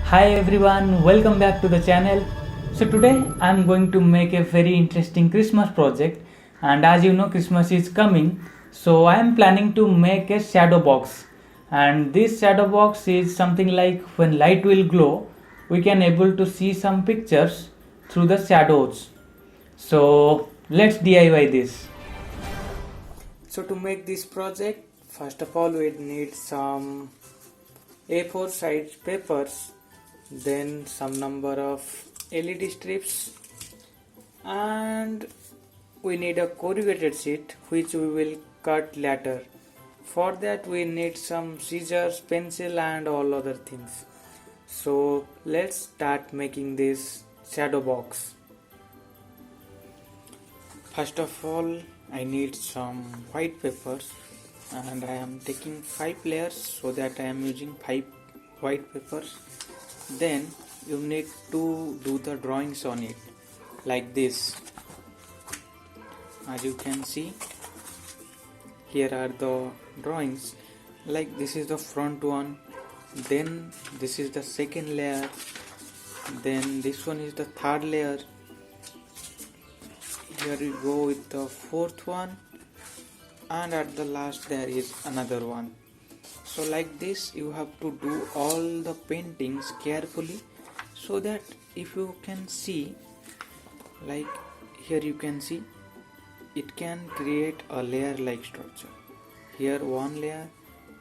Hi everyone, welcome back to the channel. So today I'm going to make a very interesting Christmas project, and as you know Christmas is coming, so I am planning to make a shadow box. And this shadow box is something like when light will glow, we can able to see some pictures through the shadows. So let's DIY this. So to make this project, first of all we need some A4 size papers, then some number of LED strips, and we need a corrugated sheet which we will cut later. For that we need some scissors, pencil and all other things. So let's start making this shadow box. First of all I need some white papers, and I am taking 5 layers so that I am using 5 white papers. Then you need to do the drawings on it like this. As you can see, here are the drawings. Like this is the front one, then this is the second layer, then this one is the third layer. Here we go with the fourth one, and at the last there is another one. So like this you have to do all the paintings carefully, so that if you can see, like here you can see, it can create a layer like structure. Here one layer,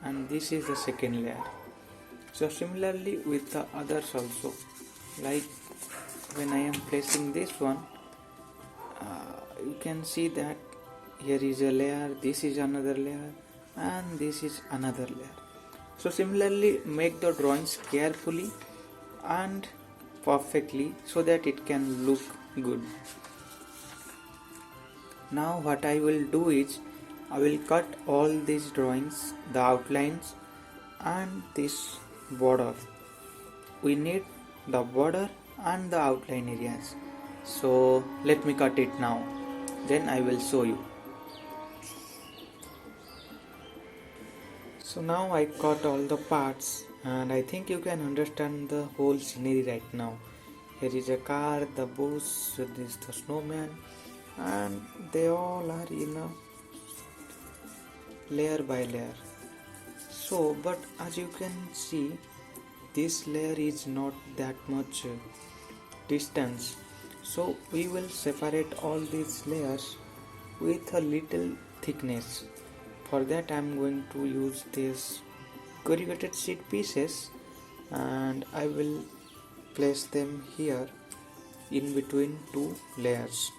and this is the second layer. So similarly with the others also, like when I am placing this one, you can see that here is a layer, this is another layer, and this is another layer. So similarly make the drawings carefully and perfectly so that it can look good. Now what I will do is I will cut all these drawings, the outlines and this border. We need the border and the outline areas. So let me cut it now, then I will show you. So now I cut all the parts, and I think you can understand the whole scenery right now. Here is a car, the bush, this is the snowman, and they all are in a layer by layer. So but as you can see, this layer is not that much distance, so we will separate all these layers with a little thickness. For that I am going to use this corrugated sheet pieces, and I will place them here in between two layers.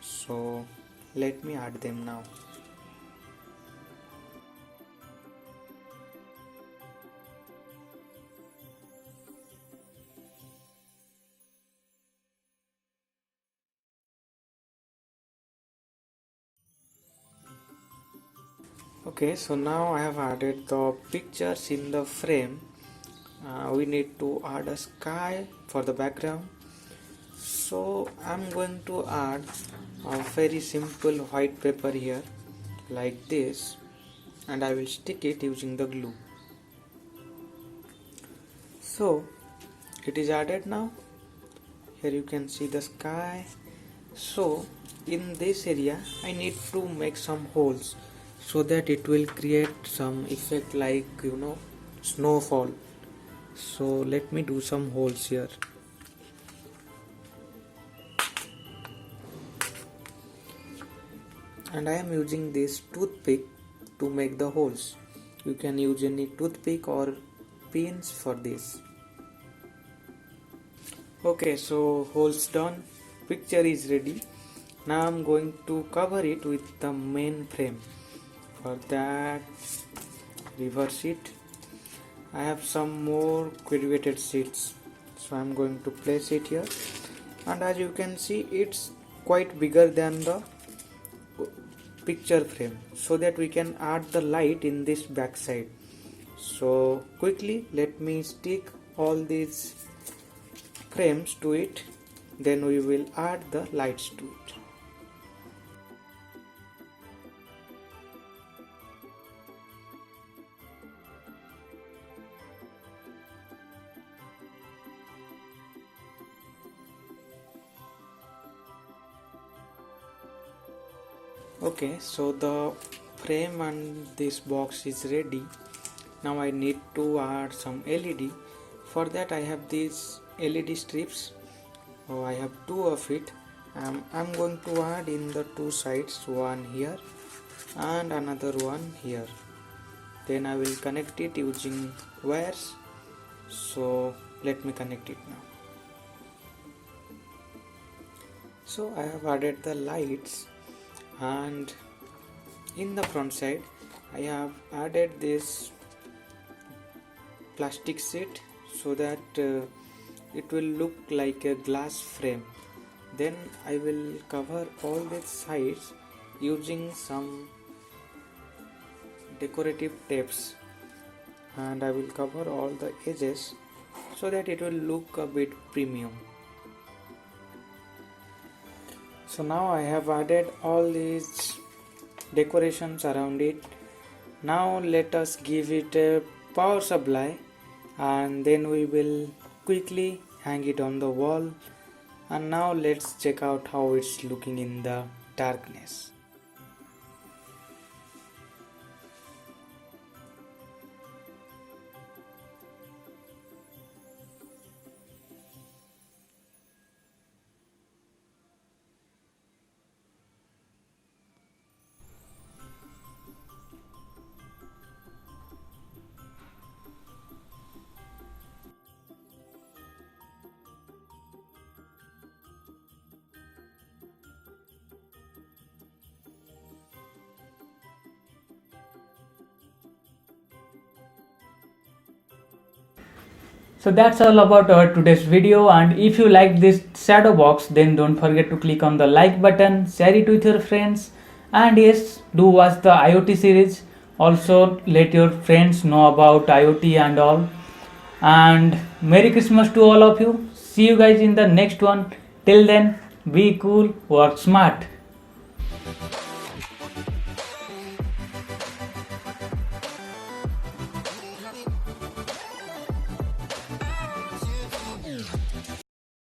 So let me add them now. Okay, so now I have added the pictures in the frame. We need to add a sky for the background. So I'm going to add a very simple white paper here like this, and I will stick it using the glue. So it is added now. Here you can see the sky. So in this area I need to make some holes so that it will create some effect like snowfall. So let me do some holes here. And I am using this toothpick to make the holes. You can use any toothpick or pins for this. Okay, so holes done, picture is ready. Now I'm going to cover it with the main frame. For that, reverse it. I have some more corrugated sheets, so I'm going to place it here, and as you can see it's quite bigger than the picture frame, so that we can add the light in this back side. So quickly let me stick all these frames to it, then we will add the lights to it. Okay, so the frame and this box is ready. Now I need to add some LED. For that I have these LED strips. Oh, I have two of it. I'm going to add in the two sides, one here and another one here. Then I will connect it using wires. So let me connect it now. So I have added the lights, and in the front side I have added this plastic sheet so that it will look like a glass frame. Then I will cover all the sides using some decorative tapes, and I will cover all the edges so that it will look a bit premium. So now I have added all these decorations around it. Now let us give it a power supply, and then we will quickly hang it on the wall. And now let's check out how it's looking in the darkness. So that's all about our today's video, and if you like this shadow box, then don't forget to click on the like button, share it with your friends, and yes, do watch the IoT series. Also let your friends know about IoT and all. And Merry Christmas to all of you. See you guys in the next one. Till then, be cool, work smart.